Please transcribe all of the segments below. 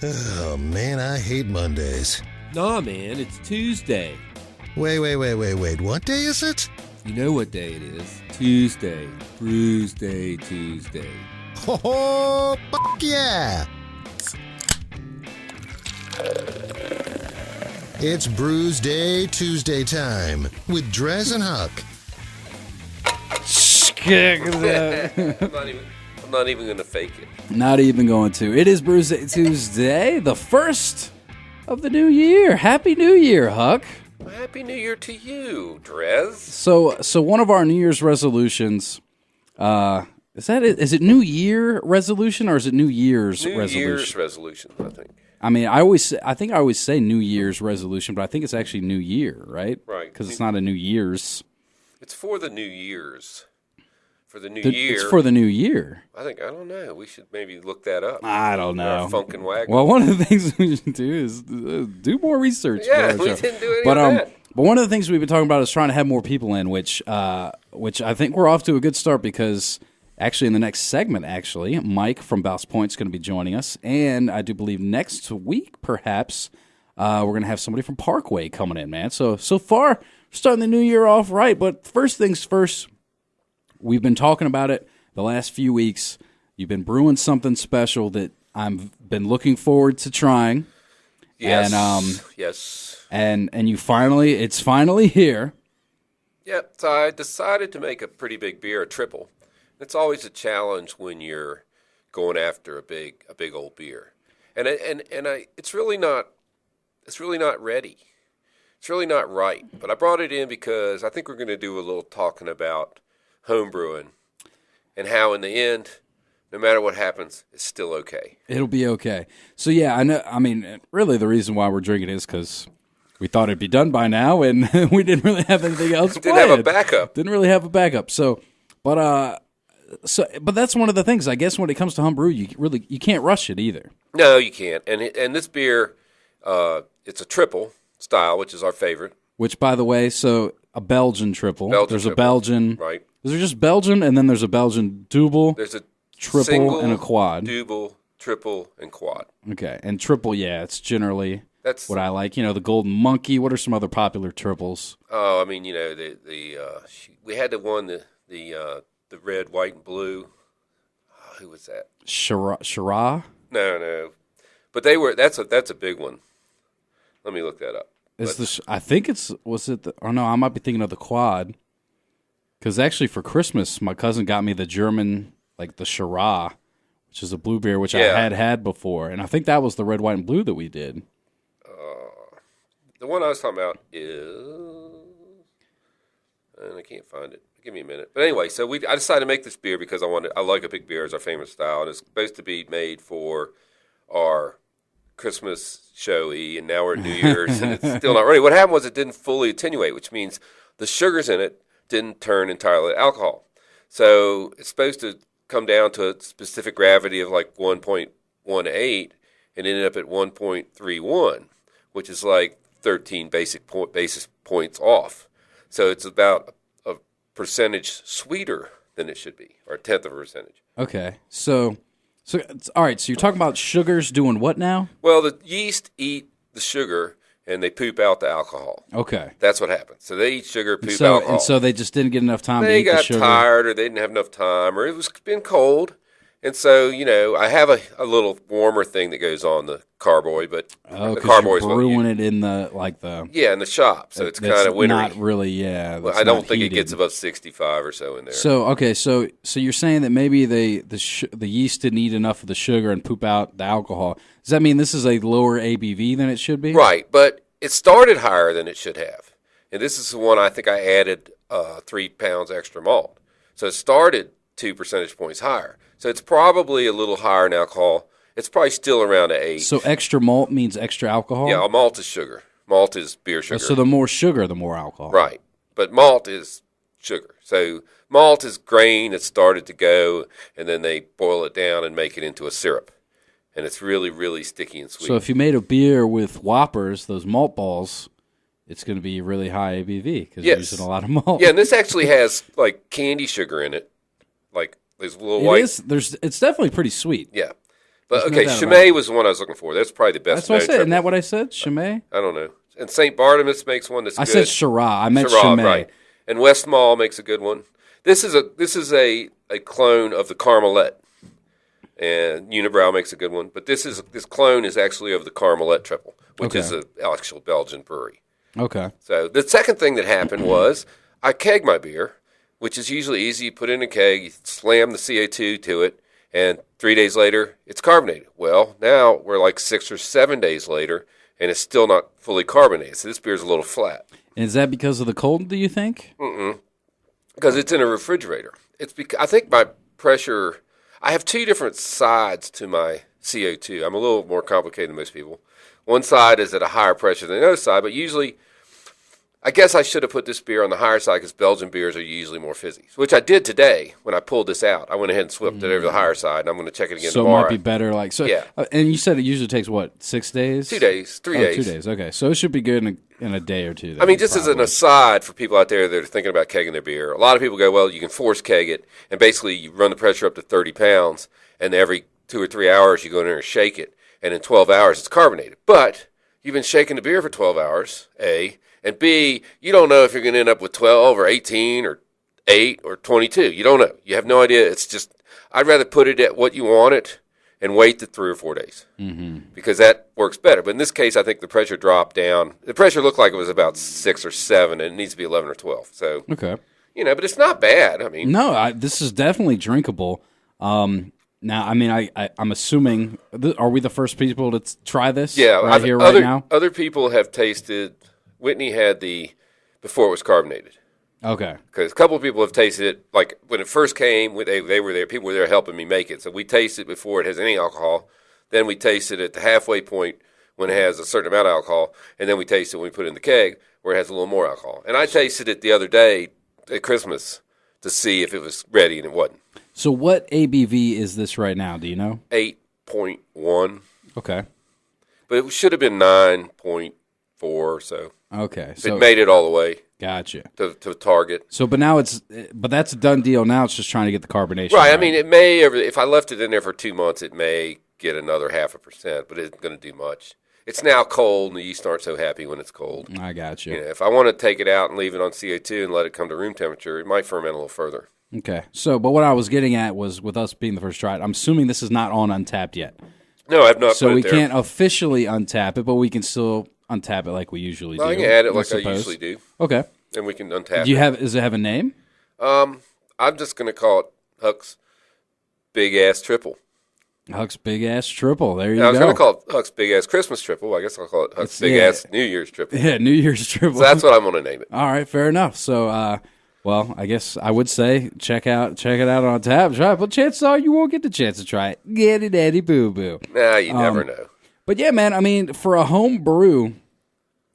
Oh, man, I hate Mondays. Nah, man, it's Tuesday. Wait. What day is it? You know what day it is. Tuesday. Brewsday Tuesday. Oh, fuck yeah! It's Brewsday Tuesday time with DreZ and Huck. I'm not even going to fake it. Not even going to. It is Brewsday Tuesday, the first of the new year. Happy New Year, Huck. Well, Happy New Year to you, DreZ. So one of our New Year's resolutions, is it New Year resolution or is it New Year's resolution? New Year's resolution, I think. I mean, I think I always say New Year's resolution, but I think it's actually New Year, right? Right. Because it's not a New Year's. It's for the New Year's. For the new year. It's for the new year. I don't know. We should maybe look that up. I don't know. Funkin' Wagon. Well, one of the things we should do is do more research. Yeah, we didn't do any of that. But one of the things we've been talking about is trying to have more people in, which I think we're off to a good start because actually in the next segment, Mike from Bouse Point is going to be joining us. And I do believe next week, perhaps, we're going to have somebody from Parkway coming in, man. So far, we're starting the new year off right. But first things first, we've been talking about it the last few weeks. You've been brewing something special that I've been looking forward to trying. Yes. And, yes. And it's finally here. Yep. So I decided to make a pretty big beer, a Tripel. It's always a challenge when you're going after a big old beer, and it's really not ready. It's really not right. But I brought it in because I think we're going to do a little talking about home brewing and how in the end, no matter what happens, it's still okay. It'll be okay. So yeah, I know. I mean, really, the reason why we're drinking is because we thought it'd be done by now, and we didn't really have anything else. Didn't have a backup. Didn't really have a backup. But that's one of the things. I guess when it comes to homebrew, you can't rush it either. No, you can't. And this beer, it's a triple style, which is our favorite. Which, by the way, so a Belgian triple. There's triple, a Belgian. Right. Is there just Belgian, and then there's a Belgian double? There's a triple single, and a quad. Double, triple, and quad. Okay, and triple, yeah, it's generally that's what I like. You know, the Golden Monkey. What are some other popular triples? Oh, I mean, you know, we had the one the red, white, and blue. Oh, who was that? Shiraz? No. But they were. That's a big one. Let me look that up. I think I might be thinking of the quad. Because actually for Christmas, my cousin got me the German, like the Shiraz, which is a blue beer, which I had before. And I think that was the red, white, and blue that we did. The one I was talking about is, and I can't find it. Give me a minute. But anyway, so I decided to make this beer because I like a big beer as our famous style. And it's supposed to be made for our Christmas showy, and now we're at New Year's, and it's still not ready. What happened was it didn't fully attenuate, which means the sugars in it didn't turn entirely to alcohol. So it's supposed to come down to a specific gravity of like 1.18 and ended up at 1.31, which is like 13 basis points off. So it's about a percentage sweeter than it should be, or a tenth of a percentage. Okay. So all right, so you're talking about sugars doing what now? Well, the yeast eat the sugar and they poop out the alcohol. Okay. That's what happens. So they eat sugar, poop alcohol. And so they just didn't get enough time to eat the sugar. They got tired, or they didn't have enough time, or it was been cold. And so, you know, I have a little warmer thing that goes on the carboy, but the carboy is brewing it in the in the shop, so it's kind of wintry. Not really, yeah. Well, I don't think it gets above 65 or so in there. So okay, so you're saying that maybe the yeast didn't eat enough of the sugar and poop out the alcohol. Does that mean this is a lower ABV than it should be? Right, but it started higher than it should have, and this is the one I think I added 3 pounds extra malt, so it started 2 percentage points higher. So it's probably a little higher in alcohol. It's probably still around an 8. So extra malt means extra alcohol? Yeah, malt is sugar. Malt is beer sugar. So the more sugar, the more alcohol. Right. But malt is sugar. So malt is grain that started to go, and then they boil it down and make it into a syrup. And it's really, really sticky and sweet. So if you made a beer with Whoppers, those malt balls, it's going to be really high ABV because you're using a lot of malt. Yeah, and this actually has, like, candy sugar in it. Like, there's a little white. It's definitely pretty sweet. Yeah. But There's okay, no doubt about Chimay was the one I was looking for. That's probably the best. That's what I said. triple. Isn't that what I said? Chimay? I don't know. And St. Barnabas makes one that's I good. said Shiraz. I meant Shiraz, Chimay. right. And West Mall makes a good one. This is a clone of the Carmelet. And Unibrow makes a good one. But this clone is actually of the Carmelet Triple, which is an actual Belgian brewery. Okay. So the second thing that happened was I keg my beer, which is usually easy. You put it in a keg, you slam the CO2 to it, and 3 days later, it's carbonated. Well, now we're like 6 or 7 days later, and it's still not fully carbonated. So this beer's a little flat. And is that because of the cold, do you think? Because it's in a refrigerator. I think my pressure, I have two different sides to my CO2. I'm a little more complicated than most people. One side is at a higher pressure than the other side, but usually, I guess I should have put this beer on the higher side because Belgian beers are usually more fizzy, which I did today when I pulled this out. I went ahead and swapped it over to the higher side, and I'm going to check it again So tomorrow. it might be better. Yeah. And you said it usually takes, what, 6 days? 2 days, 3 days. 2 days, okay. So it should be good in a day or two. I mean, just as an aside for people out there that are thinking about kegging their beer, a lot of people go, well, you can force keg it, and basically you run the pressure up to 30 pounds, and every 2 or 3 hours you go in there and shake it, and in 12 hours it's carbonated. But you've been shaking the beer for 12 hours, A, and B, you don't know if you're going to end up with 12 or 18 or 8 or 22. You don't know. You have no idea. It's just, I'd rather put it at what you want it and wait the 3 or 4 days because that works better. But in this case, I think the pressure dropped down. The pressure looked like it was about 6 or 7, and it needs to be 11 or 12. So, Okay. But it's not bad. I mean, No, this is definitely drinkable. Now, I mean, I'm assuming, are we the first people to try this yeah, right now? Other people have tasted. Whitney had before it was carbonated. Okay. Because a couple of people have tasted it, like when it first came, they were there. People were there helping me make it. So we tasted it before it has any alcohol. Then we tasted it at the halfway point when it has a certain amount of alcohol. And then we tasted it when we put it in the keg where it has a little more alcohol. And I tasted it the other day at Christmas to see if it was ready, and it wasn't. So what ABV is this right now? Do you know? 8.1. Okay. But it should have been 9.4 or so. Okay. So it made it all the way. Gotcha. To target. So, but that's a done deal now. It's just trying to get the carbonation. Right. I mean, it may, if I left it in there for 2 months, it may get another 0.5%, but it isn't going to do much. It's now cold, and the yeast aren't so happy when it's cold. I got you. If I want to take it out and leave it on CO2 and let it come to room temperature, it might ferment a little further. Okay. So, but what I was getting at was with us being the first try, I'm assuming this is not on Untapped yet. No, I've not. So put we it there. can't officially untap it, but we can still untap it like we usually do. I can add it like I usually do. Okay. And we can untap Does it have a name? I'm just going to call it Huck's Big Ass Triple. Huck's Big Ass Triple. There you go. I was going to call it Huck's Big Ass Christmas Triple. I guess I'll call it Huck's Big Ass New Year's Triple. Yeah, New Year's Triple. So that's what I'm going to name it. All right, fair enough. So, well, I guess I would say check it out on tap. Try it, but chances are you won't get the chance to try it. Get it, Eddie Boo Boo. Nah, you never know. But yeah, man, I mean, for a home brew,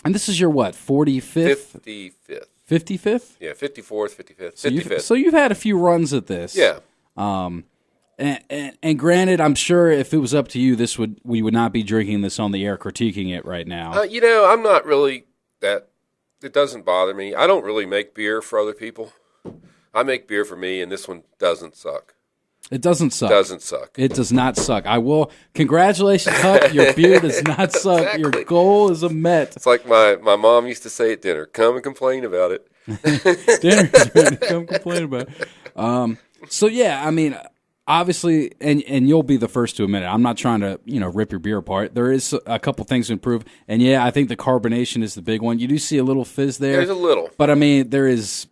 and this is your what, 45th? 55th. 55th? Yeah, 54th, 55th. 55th. So you've had a few runs at this. Yeah. And granted, I'm sure if it was up to you, we would not be drinking this on the air, critiquing it right now. I'm not really that. It doesn't bother me. I don't really make beer for other people. I make beer for me, and this one doesn't suck. It doesn't suck. Doesn't suck. It does not suck. I will. Congratulations, Huck. Your beer does not suck. Exactly. Your goal is a met. It's like my mom used to say at dinner, come and complain about it. Dinner, come complain about it. So, yeah, I mean, obviously, and you'll be the first to admit it. I'm not trying to, rip your beer apart. There is a couple things to improve. And, yeah, I think the carbonation is the big one. You do see a little fizz there. There's a little. But, I mean, there is,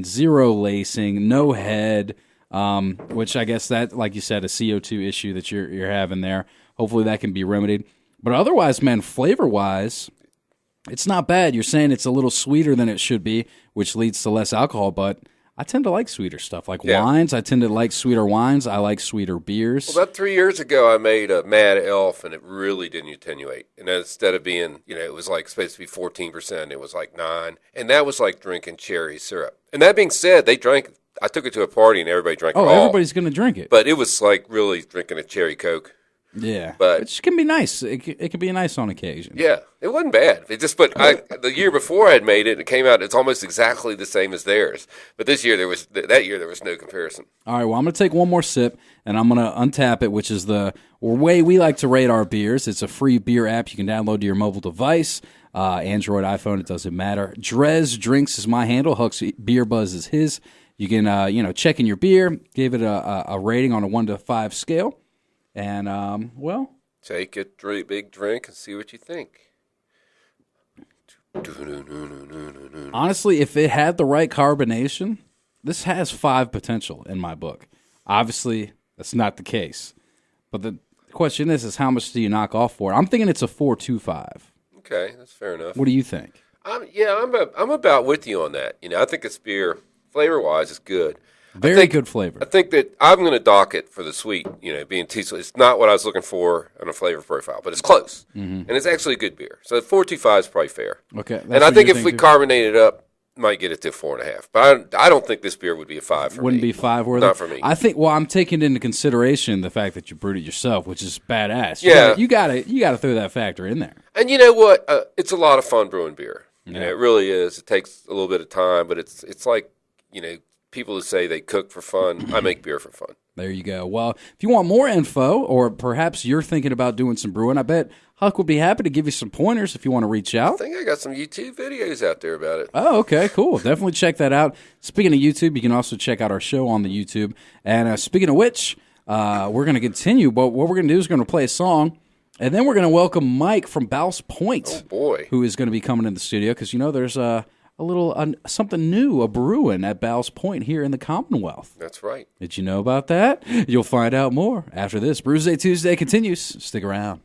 zero lacing, no head, which I guess that, like you said, a CO2 issue that you're having there. Hopefully that can be remedied. But otherwise, man, flavor-wise, it's not bad. You're saying it's a little sweeter than it should be, which leads to less alcohol, but I tend to like sweeter stuff. Like wines, I tend to like sweeter wines. I like sweeter beers. Well, about 3 years ago, I made a Mad Elf, and it really didn't attenuate. And instead of being, it was like supposed to be 14%, it was like 9%. And that was like drinking cherry syrup. And that being said, I took it to a party, and everybody drank it all. Everybody's going to drink it. But it was like really drinking a cherry Coke. Yeah, But which can be nice. It can be nice on occasion. yeah, it wasn't bad. It just, but the year before I had made it, and it came out. It's almost exactly the same as theirs. But this year that year there was no comparison. All right, well, I'm going to take one more sip, and I'm going to untap it, which is the way we like to rate our beers. It's a free beer app you can download to your mobile device, Android, iPhone, it doesn't matter. DreZ Drinks is my handle. Huck's Beer Buzz is his. You can, check in your beer, give it a rating on a 1 to 5 scale, and, Take a big drink and see what you think. honestly, if it had the right carbonation, this has 5 potential in my book. Obviously, that's not the case. But the question is how much do you knock off for it? I'm thinking it's a 4.25. Okay, that's fair enough. What do you think? I'm about with you on that. I think this beer, flavor-wise, is good. Very good flavor. I think that I'm going to dock it for the sweet, being too sweet. It's not what I was looking for on a flavor profile, but it's close. And it's actually a good beer. So 4.25 is probably fair. Okay. And I think if we carbonate it up, might get it to 4.5. But I don't think this beer would be a 5 for me. Wouldn't be 5 worth it? Not for me. I think, I'm taking into consideration the fact that you brewed it yourself, which is badass. Yeah. You gotta throw that factor in there. And you know what? It's a lot of fun brewing beer. Yeah. It really is. It takes a little bit of time, but it's like, people who say they cook for fun. I make beer for fun. There you go. Well, if you want more info, or perhaps you're thinking about doing some brewing, I bet Huck would be happy to give you some pointers if you want to reach out. I think I got some YouTube videos out there about it. Oh, okay, cool. Definitely check that out. Speaking of YouTube, you can also check out our show on the YouTube. And speaking of which, we're going to continue. But what we're going to do is going to play a song, and then we're going to welcome Mike from Ballast Point. Oh, boy. Who is going to be coming in the studio, because, there's a little something new, a brewing at Ballast Point here in the Commonwealth. That's right. Did you know about that? You'll find out more after this. Brewsday Tuesday continues. Stick around.